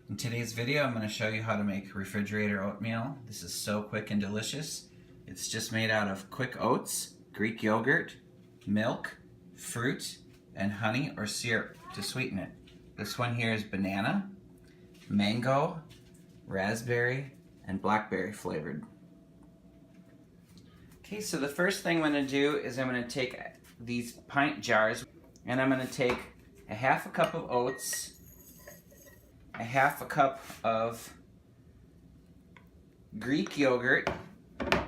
In today's video, I'm going to show you how to make refrigerator oatmeal. This is so quick and delicious. It's just made out of quick oats, Greek yogurt, milk, fruit, and honey or syrup to sweeten it. This one here is banana, mango, raspberry, and blackberry flavored. Okay, so the first thing I'm going to do is I'm going to take these pint jars and I'm going to take a half a cup of oats, a half a cup of Greek yogurt, the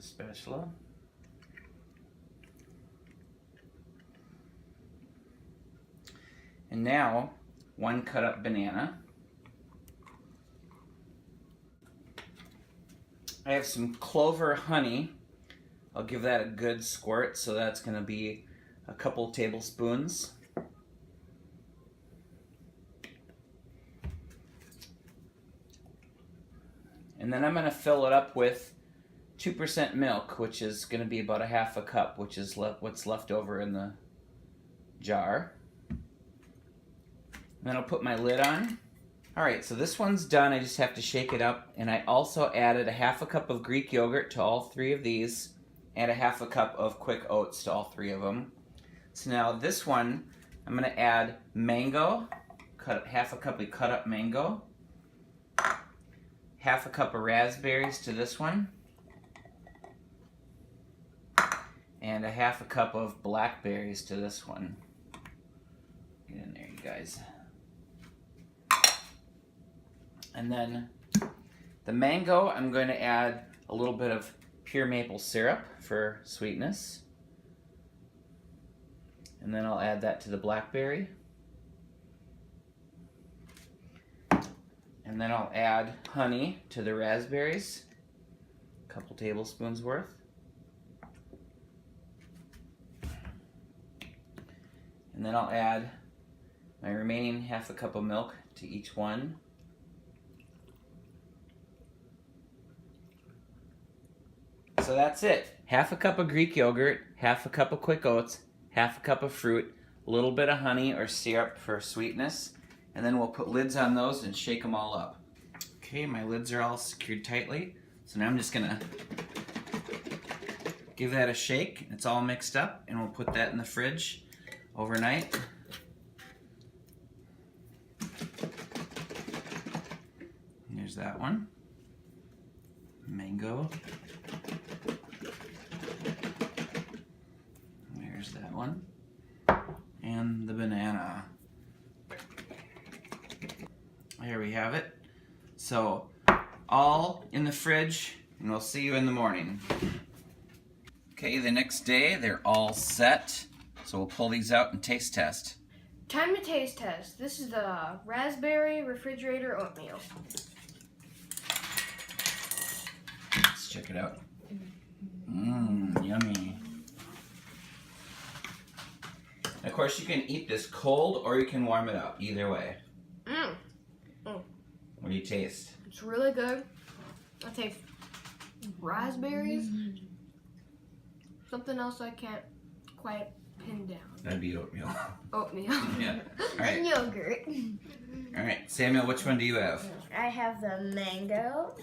spatula, and now 1 cut up banana. I have some clover honey. I'll give that a good squirt, so that's going to be a couple tablespoons. And then I'm going to fill it up with 2% milk, which is going to be about a half a cup, which is what's left over in the jar. And then I'll put my lid on. Alright, so this one's done. I just have to shake it up. And I also added a half a cup of Greek yogurt to all 3 of these, and a half a cup of quick oats to all 3 of them. So now this one, I'm going to add mango, half a cup of cut up mango, half a cup of raspberries to this one, and a half a cup of blackberries to this one. Get in there, you guys. And then the mango, I'm going to add a little bit of pure maple syrup for sweetness. And then I'll add that to the blackberry. And then I'll add honey to the raspberries, a couple tablespoons worth. And then I'll add my remaining half a cup of milk to each one. So that's it. Half a cup of Greek yogurt, half a cup of quick oats, half a cup of fruit, a little bit of honey or syrup for sweetness, and then we'll put lids on those and shake them all up. Okay, my lids are all secured tightly, so now I'm just gonna give that a shake. It's all mixed up, and we'll put that in the fridge overnight. Here's that one. Mango. There's that one. And the banana. There we have it. So, all in the fridge, and we'll see you in the morning. Okay, the next day, they're all set. So we'll pull these out and taste test. Time to taste test. This is the raspberry refrigerator oatmeal. Let's check it out. Mmm, yummy. Of course, you can eat this cold or you can warm it up. Either way. What do you taste? It's really good. I taste raspberries. Something else I can't quite pin down. That'd be oatmeal. Oatmeal. Yeah. All right. And yogurt. All right, Samuel, which one do you have? I have the mango.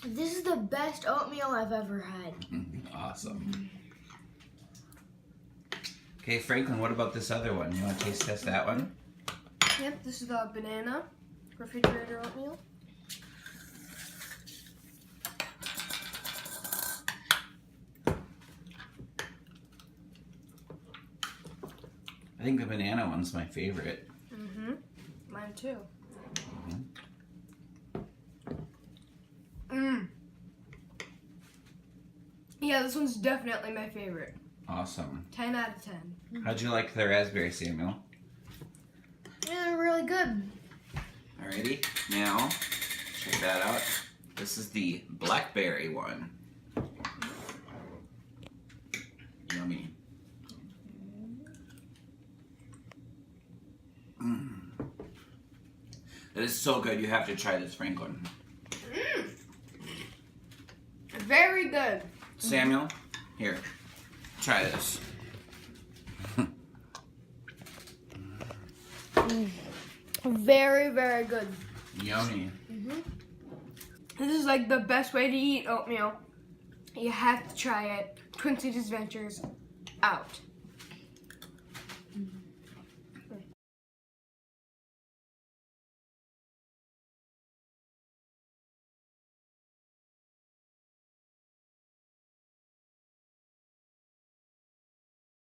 This is the best oatmeal I've ever had. Awesome. Okay, Franklin, what about this other one? You want to taste test that one? Yep, this is the banana refrigerator oatmeal. I think the banana one's my favorite. Mine too. Yeah, this one's definitely my favorite. Awesome. 10 out of 10. How'd you like the raspberry, Samuel? Yeah, they're really good. Alrighty, now check that out. This is the blackberry one. Yummy. It is so good. You have to try this, Franklin. It's very good. Samuel, here, try this. Very, very good. Yummy. This is like the best way to eat oatmeal. You have to try it. Twin Cities Adventures out.